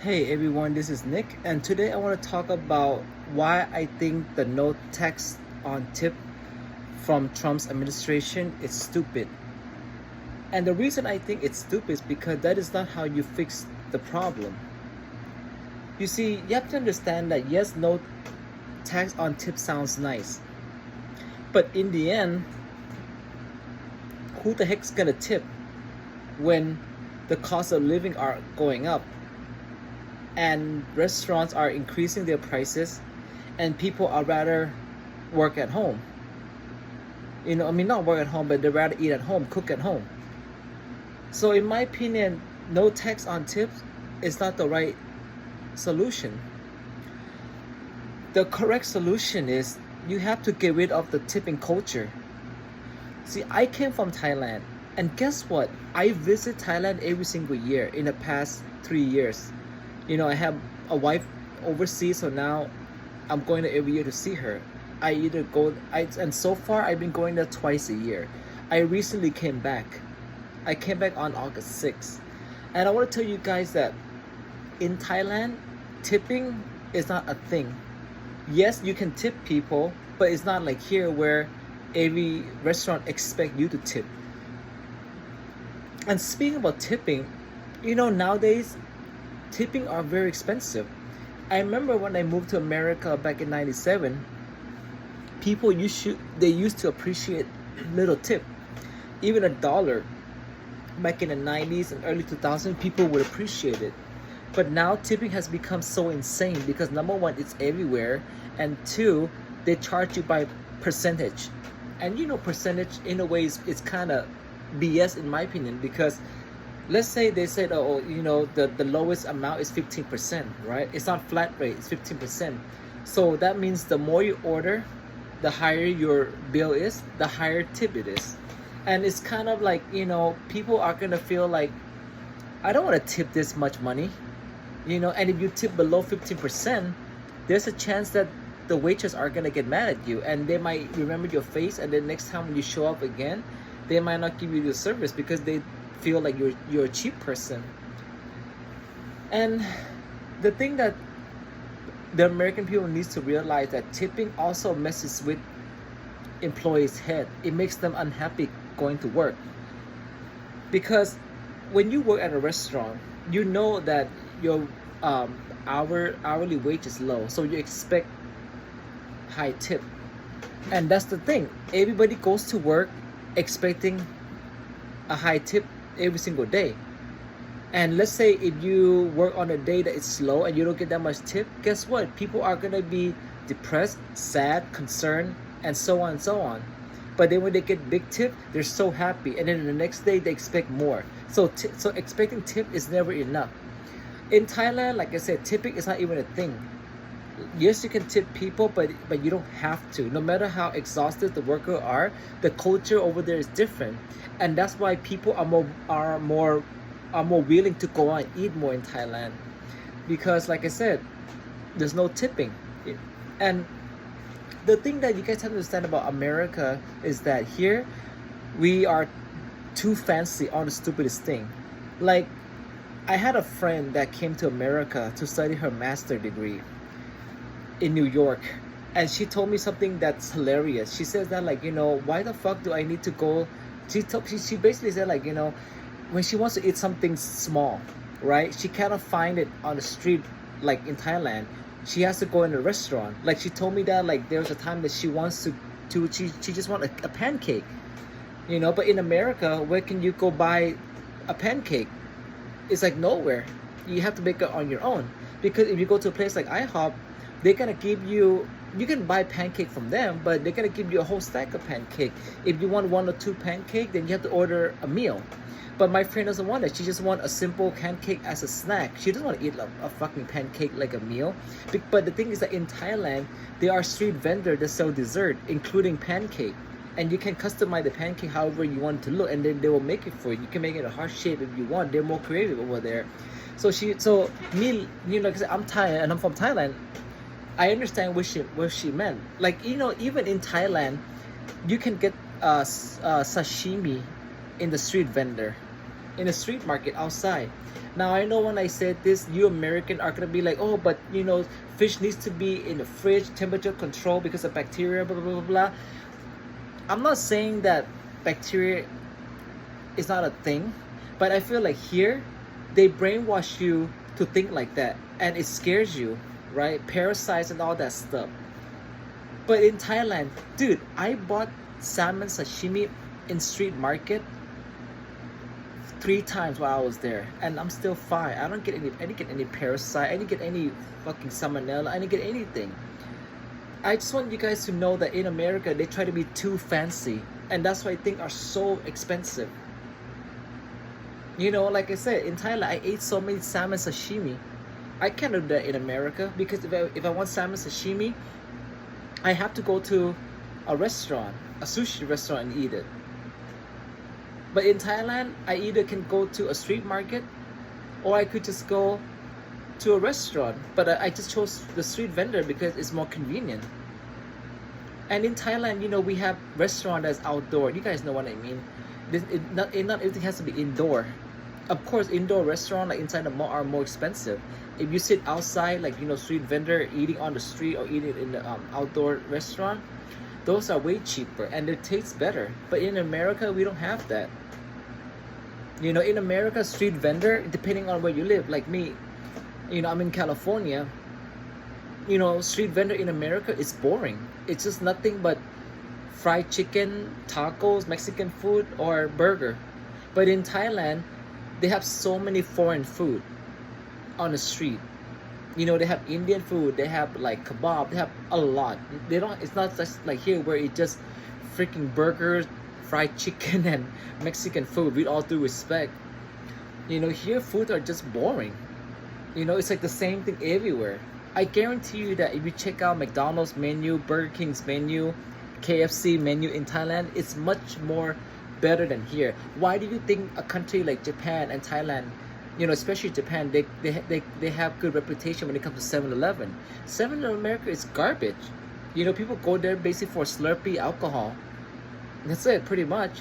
Hey everyone, this is Nick, and today I want to talk about why I think the no tax on tip from Trump's administration is stupid. And the reason I think it's stupid is because that is not how you fix the problem. You see, you have to understand that yes, no tax on tip sounds nice, but in the end, who the heck's gonna tip when the cost of living are going up? And restaurants are increasing their prices and people are rather work at home, not work at home, but they rather eat at home, cook at home. So in my opinion, no tax on tips is not the right solution. The correct solution is you have to get rid of the tipping culture. See, I came from Thailand, and guess what, I visit Thailand every single year in the past 3 years. I have a wife overseas, so now I'm going there every year to see her. And so far I've been going there twice a year. I recently came back. I came back on August 6th. And I want to tell you guys that in Thailand, tipping is not a thing. Yes, you can tip people, but it's not like here where every restaurant expect you to tip. And speaking about tipping, nowadays tipping are very expensive. I remember when I moved to America back in '97, they used to appreciate little tip, even a dollar. Back in the '90s and early 2000s, people would appreciate it. But now tipping has become so insane because number one, it's everywhere, and two, they charge you by percentage. And percentage in a way is kind of BS in my opinion because let's say they said, oh, the lowest amount is 15%, right? It's not flat rate, it's 15%. So that means the more you order, the higher your bill is, the higher tip it is. And it's kind of like, people are going to feel like, I don't want to tip this much money, and if you tip below 15%, there's a chance that the waitress are going to get mad at you and they might remember your face, and then next time when you show up again, they might not give you the service because they feel like you're a cheap person. And the thing that the American people needs to realize that tipping also messes with employees' head. It makes them unhappy going to work because when you work at a restaurant, you know that your hourly wage is low, so you expect high tip. And that's the thing, everybody goes to work expecting a high tip every single day. And let's say if you work on a day that is slow and you don't get that much tip, guess what, people are going to be depressed, sad, concerned, and so on and so on. But then when they get big tip, they're so happy, and then the next day they expect more. So expecting tip is never enough. In Thailand, like I said, tipping is not even a thing. Yes, you can tip people, but you don't have to. No matter how exhausted the worker are, the culture over there is different, and that's why people are more willing to go out and eat more in Thailand, because like I said, there's no tipping. And the thing that you guys have to understand about America is that here we are too fancy on the stupidest thing. Like, I had a friend that came to America to study her master degree in New York, and she told me something that's hilarious. She says that, like, why the fuck do I need to go? She basically said, like, when she wants to eat something small, right, she cannot find it on the street like in Thailand. She has to go in a restaurant. Like, she told me that, like, there was a time that she wants she just want a pancake, but in America, where can you go buy a pancake? It's like nowhere. You have to make it on your own, because if you go to a place like IHOP, they're gonna give you can buy pancake from them, but they're gonna give you a whole stack of pancake. If you want one or two pancake, then you have to order a meal. But my friend doesn't want that. She just want a simple pancake as a snack. She doesn't want to eat a fucking pancake like a meal. But the thing is that in Thailand, there are street vendors that sell dessert, including pancake. And you can customize the pancake however you want it to look, and then they will make it for you. You can make it a heart shape if you want. They're more creative over there. So me, because I'm Thai and I'm from Thailand, I understand what she meant. Like, even in Thailand, you can get sashimi in the street vendor, in a street market outside. Now I know when I said this, you American are gonna be like, oh, but you know, fish needs to be in the fridge, temperature control because of bacteria, blah blah blah blah. I'm not saying that bacteria is not a thing, but I feel like here they brainwash you to think like that, and it scares you, right? Parasites and all that stuff. But in Thailand, dude, I bought salmon sashimi in street market 3 times while I was there, and I'm still fine. I didn't get any parasite. I didn't get any fucking salmonella. I didn't get anything. I just want you guys to know that in America they try to be too fancy, and that's why things are so expensive. You know, like I said, in Thailand I ate so many salmon sashimi. I can't do that in America because if I want salmon sashimi, I have to go to a restaurant, a sushi restaurant, and eat it. But in Thailand, I either can go to a street market or I could just go to a restaurant. But I just chose the street vendor because it's more convenient. And in Thailand, you know, we have restaurant that's outdoor. You guys know what I mean. Not everything has to be indoor. Of course, indoor restaurant like inside the mall are more expensive. If you sit outside, like, you know, street vendor eating on the street or eating in the outdoor restaurant, those are way cheaper and they taste better. But in America, we don't have that. You know, in America, street vendor, depending on where you live, like me, you know, I'm in California. You know, street vendor in America is boring. It's just nothing but fried chicken, tacos, Mexican food, or burger. But in Thailand, they have so many foreign food on the street. You know, they have Indian food, they have like kebab, they have a lot. They don't, it's not just like here where it just freaking burgers, fried chicken, and Mexican food, with all due respect. You know, here food are just boring. You know, it's like the same thing everywhere. I guarantee you that if you check out McDonald's menu, Burger King's menu, KFC menu in Thailand, it's much more better than here. Why do you think a country like Japan and Thailand, you know, especially Japan, they have good reputation when it comes to 7-Eleven? 7 in America is garbage. You know, people go there basically for Slurpee alcohol. That's it, pretty much.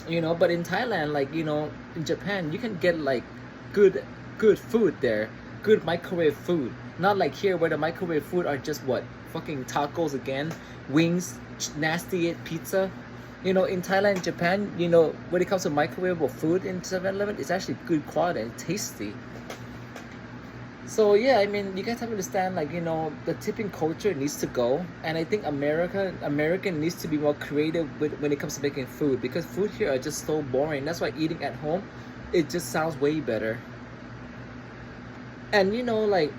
You know, but in Thailand, like, you know, in Japan, you can get like good food there, good microwave food. Not like here where the microwave food are just what, fucking tacos again, wings, nasty pizza. You know, in Thailand and Japan, you know, when it comes to microwavable food in 7-Eleven, it's actually good quality and tasty. So yeah, I mean, you guys have to understand, like, you know, the tipping culture needs to go, and I think American needs to be more creative when it comes to making food, because food here are just so boring. That's why eating at home, it just sounds way better. And you know, like,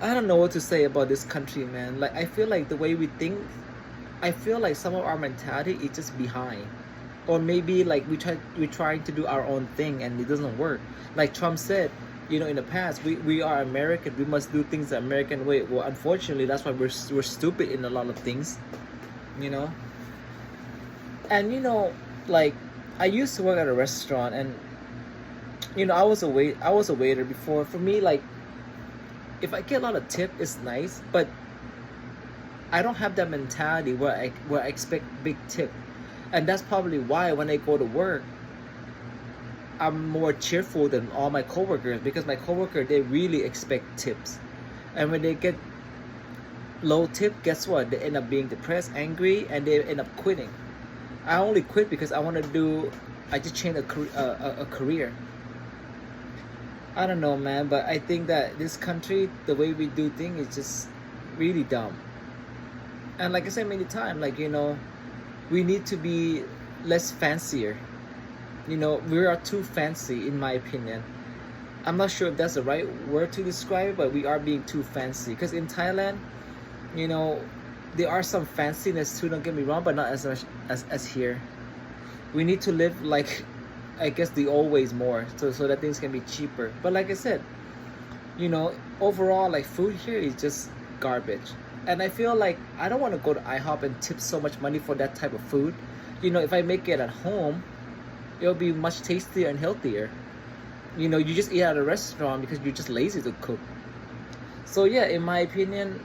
I don't know what to say about this country, man. Like, I feel like the way we think, I feel like some of our mentality is just behind, or maybe like we're trying to do our own thing and it doesn't work. Like Trump said, you know, in the past, we are American, we must do things the American way. Well, unfortunately, that's why we're stupid in a lot of things, you know. And you know, like, I used to work at a restaurant, and you know, I was a waiter before. For me, like, if I get a lot of tip, it's nice, but I don't have that mentality where I expect big tip. And that's probably why when I go to work, I'm more cheerful than all my coworkers, because my coworkers, they really expect tips. And when they get low tip, guess what? They end up being depressed, angry, and they end up quitting. I only quit because I just changed a career. I don't know, man, but I think that this country, the way we do things is just really dumb. And like I said many times, like, you know, we need to be less fancier. You know, we are too fancy, in my opinion. I'm not sure if that's the right word to describe it, but we are being too fancy. Because in Thailand, you know, there are some fanciness too, don't get me wrong, but not as much as here. We need to live like, I guess, the old ways more, so that things can be cheaper. But like I said, you know, overall, like, food here is just garbage. And I feel like I don't want to go to IHOP and tip so much money for that type of food. You know, if I make it at home, it'll be much tastier and healthier. You know, you just eat at a restaurant because you're just lazy to cook. So yeah, in my opinion,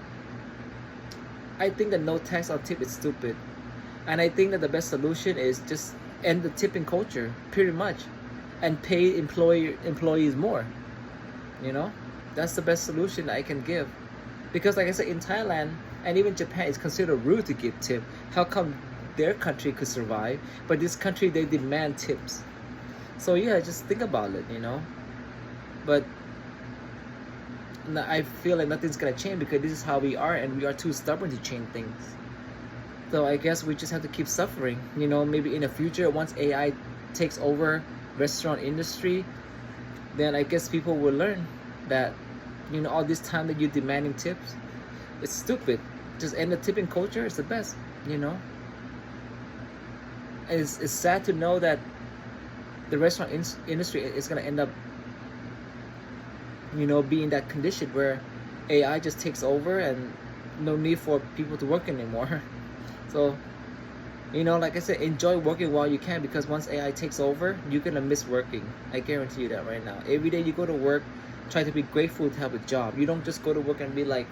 I think that no tax on tip is stupid. And I think that the best solution is just end the tipping culture, pretty much. and pay employees more. You know, that's the best solution I can give. Because like I said, in Thailand and even Japan, it's considered rude to give tip. How come their country could survive, but this country they demand tips? So yeah, just think about it, you know. But I feel like nothing's gonna change because this is how we are, and we are too stubborn to change things. So I guess we just have to keep suffering. You know, maybe in the future, once AI takes over restaurant industry, then I guess people will learn that, you know, all this time that you're demanding tips, it's stupid. Just end the tipping culture. It's the best, you know. And it's sad to know that the restaurant industry is gonna end up, you know, be in that condition where AI just takes over and no need for people to work anymore. So, you know, like I said, enjoy working while you can, because once AI takes over, you're gonna miss working. I guarantee you that right now. Every day you go to work, try to be grateful to have a job. You don't just go to work and be like,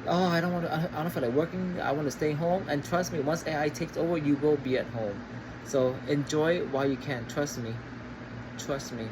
oh, I don't feel like working. I want to stay home. And trust me, once AI takes over, you will be at home. So enjoy while you can. Trust me. Trust me.